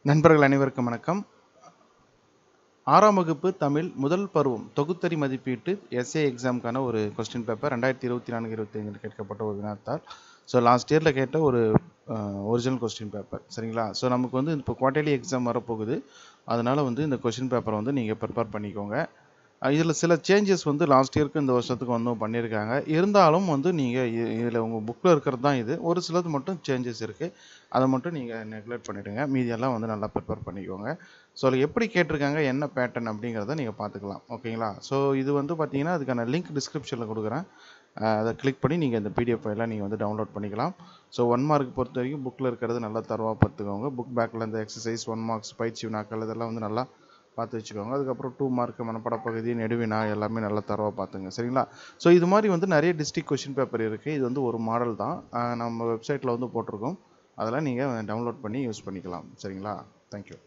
நண்பர்கள் அனைவருக்கும் வணக்கம். 6ஆம் வகுப்பு தமிழ் முதல் பருவம் தொகுத்தறி மதிப்பீட்டு எஸ்ஏ எக்ஸாமுக்கான ஒரு கொஸ்டின் பேப்பர் 2024-25 கேட்கப்பட்ட ஒரு வினாத்தாள். ஸோ லாஸ்ட் இயரில் கேட்ட ஒரு ஒரிஜினல் கொஸ்டின் பேப்பர், சரிங்களா? ஸோ நமக்கு வந்து இப்போ குவார்ட்டர்லி எக்ஸாம் வரப்போகுது. அதனால் வந்து இந்த கொஸ்டின் பேப்பரை வந்து நீங்கள் ப்ரிப்பேர் பண்ணிக்கோங்க. இதில் சில சேஞ்சஸ் வந்து லாஸ்ட் இயருக்கு இந்த வருஷத்துக்கு வந்து பண்ணியிருக்காங்க. இருந்தாலும் வந்து நீங்கள் இதில் உங்கள் புக்கில் இருக்கிறது தான் இது. ஒரு சிலது மட்டும் சேஞ்சஸ் இருக்குது. அதை மட்டும் நீங்கள் நெக்லெக்ட் பண்ணிவிடுங்க. மீதியெல்லாம் வந்து நல்லா ப்ரிப்பேர் பண்ணிக்கோங்க. ஸோ அதில் எப்படி கேட்டிருக்காங்க, என்ன பேட்டர்ன் அப்படிங்கிறத நீங்கள் பார்த்துக்கலாம். ஓகேங்களா? ஸோ இது வந்து பார்த்தீங்கன்னா அதுக்கான லிங்க் டிஸ்கிரிப்ஷனில் கொடுக்குறேன். அதை கிளிக் பண்ணி நீங்கள் இந்த பிடிஎஃப் ஃபைலாம் நீங்கள் வந்து டவுன்லோட் பண்ணிக்கலாம். ஸோ 1 மார்க் பொறுத்த வரைக்கும் புக்கில் இருக்கிறது நல்லா தரவாக பார்த்துக்கோங்க. புக் பேக்கில் இந்த எக்ஸசைஸ் 1 மார்க்ஸ் பயிற்சி வினாக்கள் இதெல்லாம் வந்து நல்லா பார்த்து வச்சுக்கோங்க. அதுக்கப்புறம் 2 மார்க் மனப்பாட பகுதி, நெடுவினா எல்லாமே நல்லா தரவாக பார்த்துங்க, சரிங்களா? ஸோ இது மாதிரி வந்து நிறைய டிஸ்ட்ரிக்ட் கொஷின் பேப்பர் இருக்குது. இது வந்து ஒரு மாடல் தான். நம்ம வெப்சைட்டில் வந்து போட்டிருக்கோம். அதெல்லாம் நீங்கள் டவுன்லோட் பண்ணி யூஸ் பண்ணிக்கலாம், சரிங்களா? தேங்க்யூ.